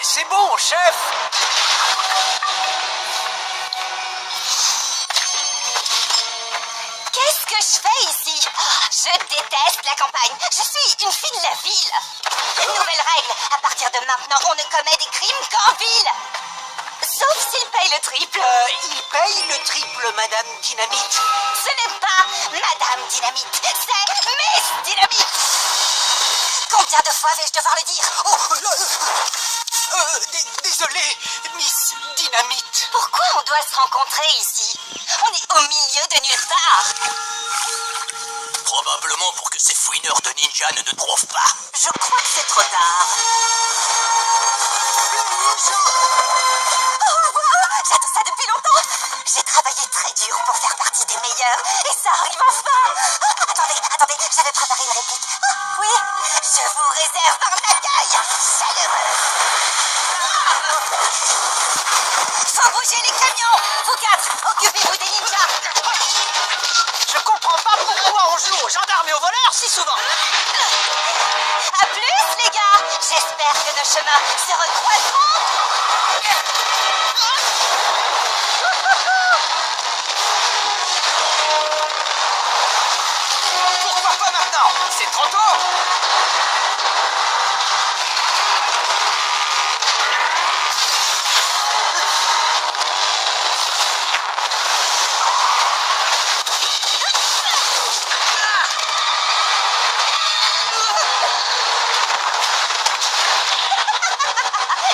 C'est bon, chef. Qu'est-ce que je fais ici? Je déteste la campagne. Je suis une fille de la ville. Nouvelle règle. À partir de maintenant, on ne commet des crimes qu'en ville. Sauf s'il paye le triple. Il paye le triple, Madame Dynamite. Ce n'est pas Madame Dynamite, c'est Miss Dynamite. Combien de fois vais-je devoir le dire? Désolé, Miss Dynamite. Pourquoi on doit se rencontrer ici? On est au milieu de nulle part. Probablement pour que ces fouineurs de ninja ne nous trouvent pas. Je crois que c'est trop tard. Oh, wow, j'attends ça depuis longtemps. J'ai travaillé très dur pour faire partie des meilleurs. Et ça arrive enfin. Attendez, j'avais préparé une réplique. Oui, je vous réserve un accueil chaleureux. Faut bouger les camions. Vous quatre, occupez-vous des ninjas. Je comprends pas pourquoi on joue aux gendarmes et aux voleurs si souvent. À plus, les gars. J'espère que nos chemins se recroiseront. Pourquoi pas maintenant? C'est trop tôt.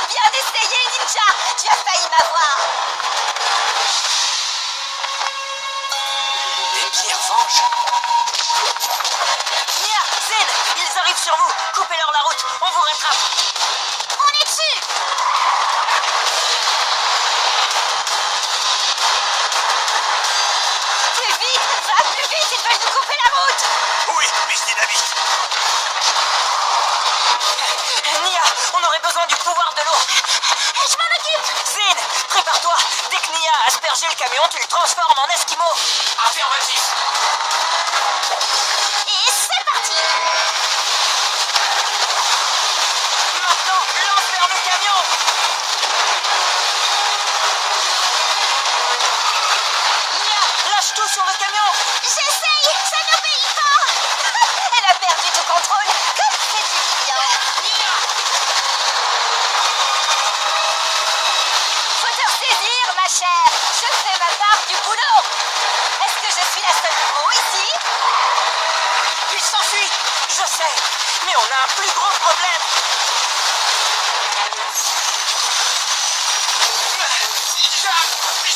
Bien essayé, ninja. Tu as failli m'avoir. Des pierres venges. Nia, Zen, ils arrivent sur vous. Coupez-leur la route. On vous rattrape. On est dessus. Plus vite, va plus vite. Ils veulent nous couper la route. Oui, Miss Dynamite. Nia, on aurait besoin du pouvoir de l'eau. Je m'en occupe. Zen, prépare-toi. Dès que Nia a aspergé le camion, tu le transformes en esquimau. Affirmatif. Et c'est parti. Maintenant, lance vers le camion. Nia, lâche tout sur le camion. J'essaye, ça n'obéit pas. Elle a perdu tout contrôle. Comme c'est humiliant. Faut te ressaisir, ma chère. Je fais ma part du boulot. Est-ce que je suis la seule pro ici? Il s'enfuit. Je sais, mais on a un plus gros problème.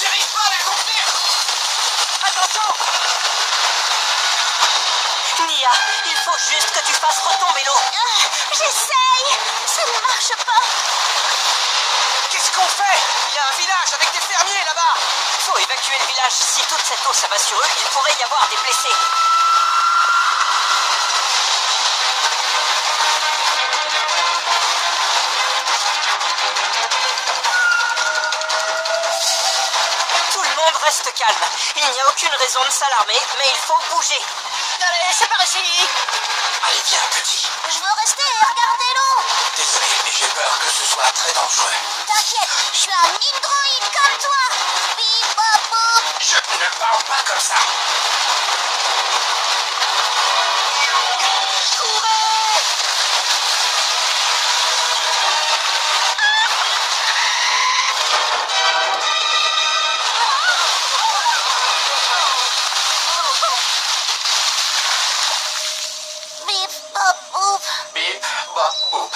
J'arrive pas à la contenir. Attention. Nia, il faut juste que tu fasses retomber l'eau. J'essaye. Ça ne marche pas. Qu'est-ce qu'on fait? Il y a un village avec des fermiers là-bas. Faut évacuer le village. Si toute cette eau s'abat sur eux, il pourrait y avoir des blessés. Tout le monde reste calme. Il n'y a aucune raison de s'alarmer, mais il faut bouger. Allez, c'est par ici. Allez, viens, petit. Je veux rester et regarder l'eau. Désolé, mais j'ai peur que ce soit très dangereux. T'inquiète, je suis un hydroïde comme toi. Bip, bop, bop. Je ne parle pas comme ça. Courez. Bip, bop, bop. Bip, bop, boop.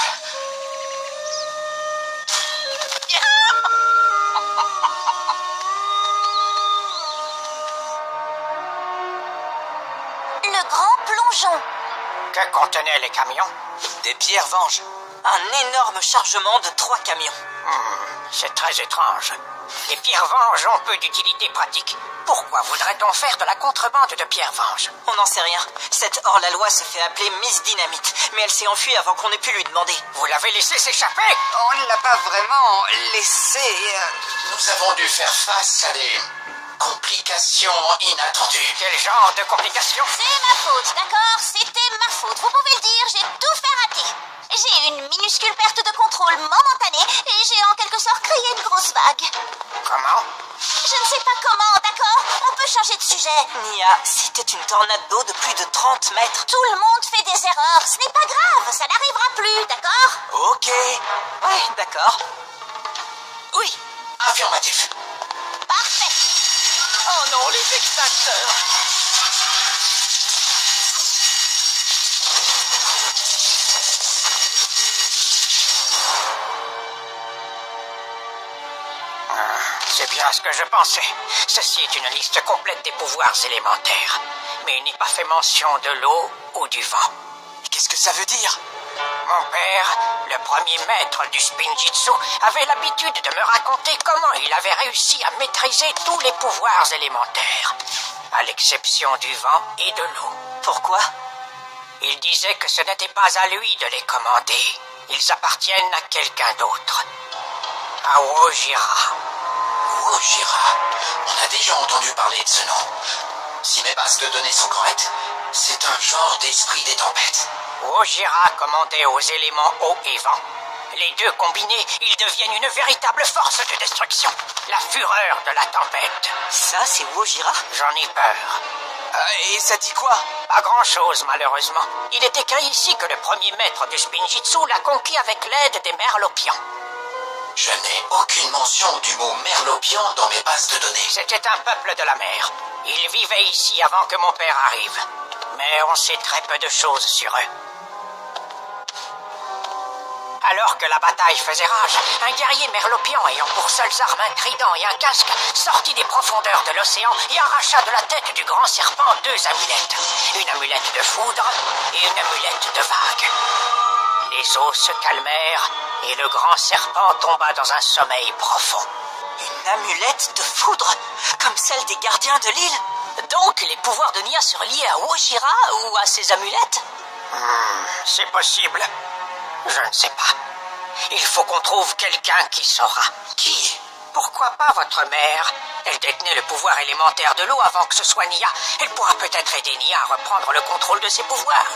Le grand plongeon. Que contenaient les camions? Des pierres venges. Un énorme chargement de 3 camions. C'est très étrange. Les pierres venges ont peu d'utilité pratique. Pourquoi voudrait-on faire de la contrebande de pierres venges? On n'en sait rien. Cette hors-la-loi se fait appeler Miss Dynamite, mais elle s'est enfuie avant qu'on ait pu lui demander. Vous l'avez laissé s'échapper? On ne l'a pas vraiment laissé. Nous avons dû faire face à des complications inattendues. Quel genre de complications? C'est ma faute, d'accord? C'était ma faute. Vous pouvez le dire, j'ai tout fait rater. J'ai eu une minuscule perte de contrôle momentanée et j'ai en quelque sorte créé une grosse vague. Comment? Je ne sais pas comment, d'accord? On peut changer de sujet. Nia, c'était une tornade d'eau de plus de 30 mètres. Tout le monde fait des erreurs. Ce n'est pas grave, ça n'arrivera plus, d'accord? Ok. Ouais, d'accord. Oui. Affirmatif. Parfait. Oh non, les extincteurs. C'est bien ce que je pensais. Ceci est une liste complète des pouvoirs élémentaires. Mais il n'est pas fait mention de l'eau ou du vent. Qu'est-ce que ça veut dire? Mon père, le premier maître du Spinjitzu, avait l'habitude de me raconter comment il avait réussi à maîtriser tous les pouvoirs élémentaires, à l'exception du vent et de l'eau. Pourquoi? Il disait que ce n'était pas à lui de les commander. Ils appartiennent à quelqu'un d'autre. À Wojira. Wojira. On a déjà entendu parler de ce nom. Si mes bases de données sont correctes, c'est un genre d'esprit des tempêtes. Wojira commandait aux éléments eau et vent. Les deux combinés, ils deviennent une véritable force de destruction. La fureur de la tempête. Ça, c'est Wojira? J'en ai peur. Et ça dit quoi? Pas grand-chose, malheureusement. Il est écrit ici que le premier maître du Spinjitzu l'a conquis avec l'aide des merlopions. Je n'ai aucune mention du mot merlopion dans mes bases de données. C'était un peuple de la mer. Ils vivaient ici avant que mon père arrive. Mais on sait très peu de choses sur eux. Alors que la bataille faisait rage, un guerrier merlopion ayant pour seules armes un trident et un casque sortit des profondeurs de l'océan et arracha de la tête du grand serpent 2 amulettes. Une amulette de foudre et une amulette de vague. Les eaux se calmèrent et le grand serpent tomba dans un sommeil profond. Une amulette de foudre, comme celle des gardiens de l'île? Donc, les pouvoirs de Nia seraient liés à Wojira ou à ses amulettes? C'est possible. Je ne sais pas. Il faut qu'on trouve quelqu'un qui saura. Qui? Pourquoi pas votre mère? Elle détenait le pouvoir élémentaire de l'eau avant que ce soit Nia. Elle pourra peut-être aider Nia à reprendre le contrôle de ses pouvoirs.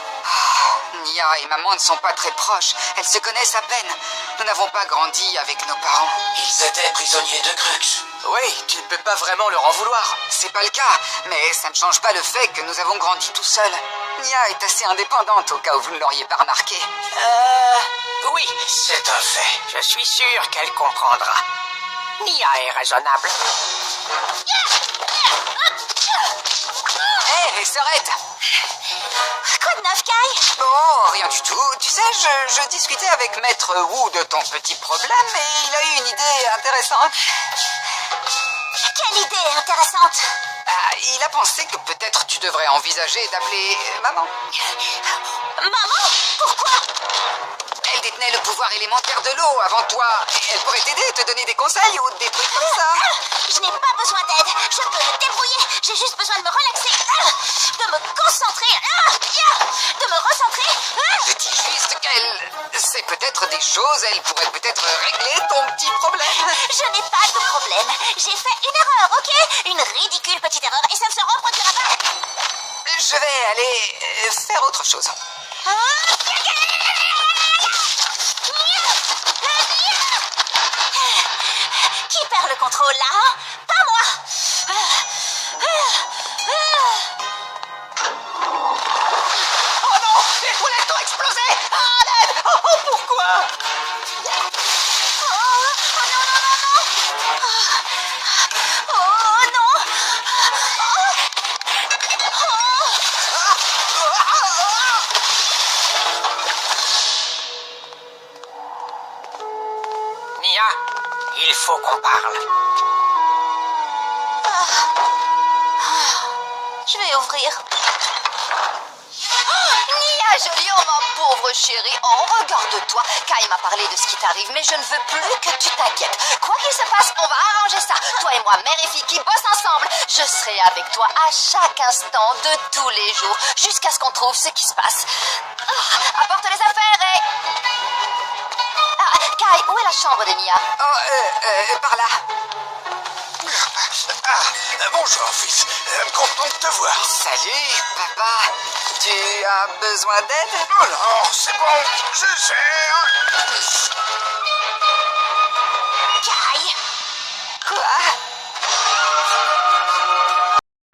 Nia et maman ne sont pas très proches. Elles se connaissent à peine. Nous n'avons pas grandi avec nos parents. Ils étaient prisonniers de Crux. Oui, tu ne peux pas vraiment leur en vouloir. C'est pas le cas, mais ça ne change pas le fait que nous avons grandi tout seuls. Nia est assez indépendante au cas où vous ne l'auriez pas remarqué. Oui, C'est un fait. je suis sûr qu'elle comprendra. Nia est raisonnable. Hé, Sorette! Quoi de neuf, Kai? Oh, rien du tout. Tu sais, je discutais avec Maître Wu de ton petit problème et il a eu une idée intéressante. Quelle idée intéressante! Ah, il a pensé que peut-être tu devrais envisager d'appeler maman. Maman? Pourquoi? Elle détenait le pouvoir élémentaire de l'eau avant toi. Elle pourrait t'aider, te donner des conseils ou des trucs comme ça. Je n'ai pas besoin d'aide. Je peux me débrouiller. J'ai juste besoin de me relaxer, de me concentrer, de me recentrer. Je dis juste qu'elle sait peut-être des choses. Elle pourrait peut-être régler ton petit problème. Je n'ai pas de problème. J'ai fait une erreur, ok? Une ridicule petite erreur et ça ne se reproduira pas. Je vais aller faire autre chose. Qui perd le contrôle là, hein? Pas moi. Oh non, les toilettes ont explosé! À l'aide! Oh, pourquoi? Oh non! Nia, il faut qu'on parle. Je vais ouvrir. Nia Jolion, ma pauvre chérie, oh, regarde-toi. Kai m'a parlé de ce qui t'arrive, mais je ne veux plus que tu t'inquiètes. Quoi qu'il se passe, on va arranger ça. Toi et moi, mère et fille qui bossent ensemble. Je serai avec toi à chaque instant de tous les jours, jusqu'à ce qu'on trouve ce qui se passe. Apporte les affaires et... Kai, où est la chambre de Nia? Oh, par là. Bonjour, fils. Content de te voir. Salut, papa. Tu as besoin d'aide? Oh non, c'est bon, je gère.